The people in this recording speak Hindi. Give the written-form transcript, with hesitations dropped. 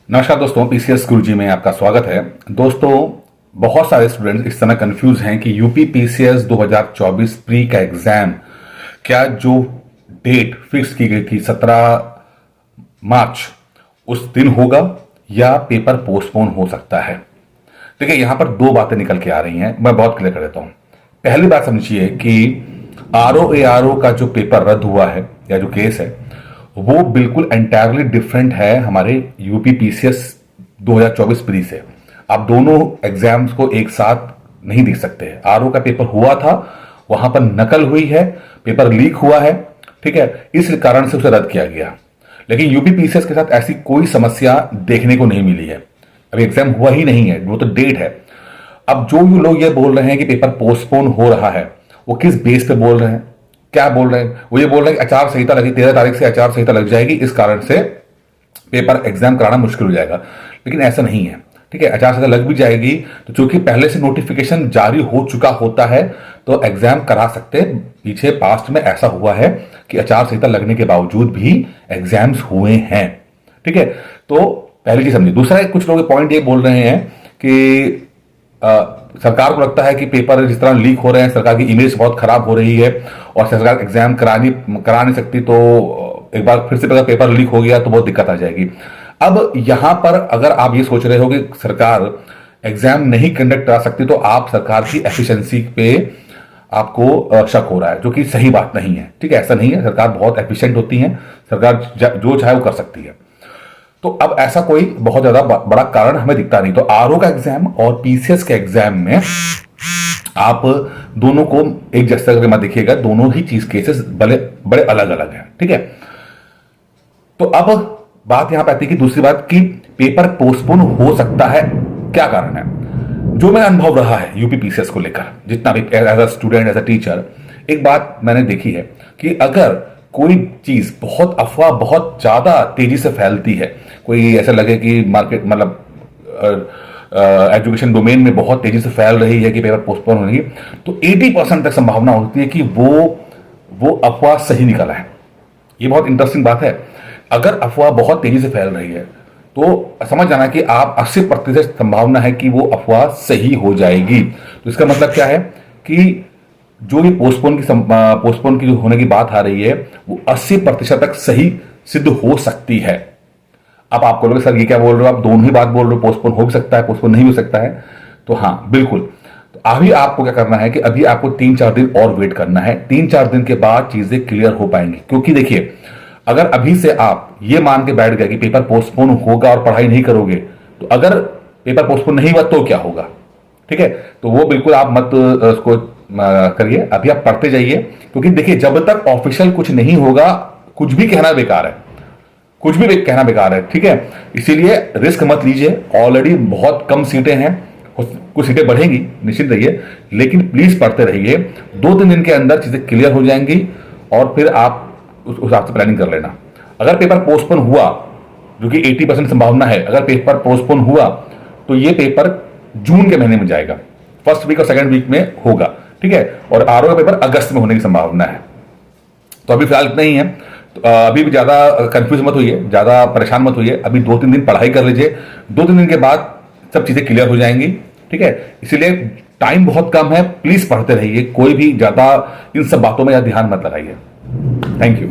नमस्कार दोस्तों, पीसीएस गुरुजी में आपका स्वागत है। दोस्तों, बहुत सारे स्टूडेंट्स इस समय कंफ्यूज हैं कि यूपी पीसीएस 2024 प्री का एग्जाम क्या जो डेट फिक्स की गई थी 17 मार्च उस दिन होगा या पेपर पोस्टपोन हो सकता है। देखिए, यहां पर दो बातें निकल के आ रही हैं, मैं बहुत क्लियर कर देता हूं। पहली बात समझिए कि आरओ एआरओ का जो पेपर रद्द हुआ है या जो केस है वो बिल्कुल एंटायरली डिफरेंट है हमारे यूपी पीसीएस 2024 प्री से। आप दोनों एग्जाम्स को एक साथ नहीं देख सकते। आरओ का पेपर हुआ था, वहां पर नकल हुई है, पेपर लीक हुआ है, ठीक है, इस कारण से उसे रद्द किया गया। लेकिन यूपी पीसीएस के साथ ऐसी कोई समस्या देखने को नहीं मिली है। अभी एग्जाम हुआ ही नहीं है, वो तो डेट है। अब जो लोग ये बोल रहे हैं कि पेपर पोस्टपोन हो रहा है, वो किस बेस पे बोल रहे हैं, क्या बोल रहे हैं? वो ये बोल रहे हैं कि आचार संहिता लगी, 13 तारीख से आचार संहिता लग जाएगी, इस कारण से पेपर एग्जाम कराना मुश्किल हो जाएगा। लेकिन ऐसा नहीं है, ठीक है। आचार संहिता लग भी जाएगी तो चूंकि पहले से नोटिफिकेशन जारी हो चुका होता है तो एग्जाम करा सकते हैं। पीछे पास्ट में ऐसा हुआ है कि आचार संहिता लगने के बावजूद भी एग्जाम्स हुए हैं, ठीक है। तो पहली चीज समझिए। दूसरा, कुछ लोग पॉइंट ये बोल रहे हैं कि सरकार को लगता है कि पेपर जिस तरह लीक हो रहे हैं, सरकार की इमेज बहुत खराब हो रही है और सरकार एग्जाम करा नहीं सकती, तो एक बार फिर से अगर पेपर लीक हो गया तो बहुत दिक्कत आ जाएगी। अब यहां पर अगर आप ये सोच रहे हो कि सरकार एग्जाम नहीं कंडक्ट करा सकती तो आप सरकार की एफिशिएंसी पे आपको शक हो रहा है, जो कि सही बात नहीं है, ठीक है। ऐसा नहीं है, सरकार बहुत एफिशिएंट होती है, सरकार जो चाहे वो कर सकती है। तो अब ऐसा कोई बहुत ज्यादा बड़ा कारण हमें दिखता नहीं। तो आरओ का एग्जाम और पीसीएस के एग्जाम में आप दोनों को एक जैसा करके मत देखिएगा, दोनों ही चीज केसेस बड़े बड़े अलग अलग हैं, ठीक है। तो अब बात यहां पे आती है कि दूसरी बात कि पेपर पोस्टपोन हो सकता है, क्या कारण है? जो मेरा अनुभव रहा है यूपी पीसीएस को लेकर, जितना भी as a student, as a teacher, एक बात मैंने देखी है कि अगर कोई चीज बहुत अफवाह बहुत ज्यादा तेजी से फैलती है, कोई ऐसा लगे कि मार्केट मतलब एजुकेशन डोमेन में बहुत तेजी से फैल रही है कि पेपर पोस्टपोन होगी, तो 80% तक संभावना होती है कि वो अफवाह सही निकला है। ये बहुत इंटरेस्टिंग बात है। अगर अफवाह बहुत तेजी से फैल रही है तो समझ जाना कि आप 80% संभावना है कि वो अफवाह सही हो जाएगी। तो इसका मतलब क्या है कि जो भी पोस्टपोन की जो होने की बात आ रही है वो 80% तक सही सिद्ध हो सकती है। अब आप बोलोगे सर ये क्या बोल रहे हो, आप दोनों ही बात बोल रहे हो, पोस्टपोन हो भी सकता है, पोस्टपोन नहीं हो सकता है। तो हाँ, बिल्कुल। तो अभी आपको क्या करना है कि अभी आपको 3-4 दिन और वेट करना है। 3-4 दिन के बाद चीजें क्लियर हो पाएंगी। क्योंकि देखिए, अगर अभी से आप ये मान के बैठ गए कि पेपर पोस्टपोन होगा और पढ़ाई नहीं करोगे, तो अगर पेपर पोस्टपोन नहीं हुआ तो क्या होगा, ठीक है। तो वो बिल्कुल आप मत उसको करिए। अभी आप पढ़ते जाइए, क्योंकि देखिए जब तक ऑफिशियल कुछ नहीं होगा कुछ भी कहना बेकार है, कुछ भी कहना बेकार है, ठीक है। इसीलिए रिस्क मत लीजिए। ऑलरेडी बहुत कम सीटें हैं, कुछ सीटें बढ़ेंगी, निश्चित रहिए, लेकिन प्लीज पढ़ते रहिए। 2-3 दिन के अंदर चीजें क्लियर हो जाएंगी और फिर आप उस हिसाब से प्लानिंग कर लेना। अगर पेपर पोस्टपोन हुआ, जो कि 80% संभावना है, अगर पेपर पोस्टपोन हुआ तो ये पेपर जून के महीने में जाएगा, फर्स्ट वीक और सेकंड वीक में होगा, ठीक है। और आरओ का पेपर अगस्त में होने की संभावना है। तो अभी फिलहाल इतना ही है। तो अभी भी ज्यादा कंफ्यूज मत होइए, ज्यादा परेशान मत होइए। अभी 2-3 दिन पढ़ाई कर लीजिए, 2-3 दिन के बाद सब चीजें क्लियर हो जाएंगी, ठीक है। इसीलिए टाइम बहुत कम है, प्लीज पढ़ते रहिए। कोई भी ज्यादा इन सब बातों में ध्यान मत लगाइए। Thank you.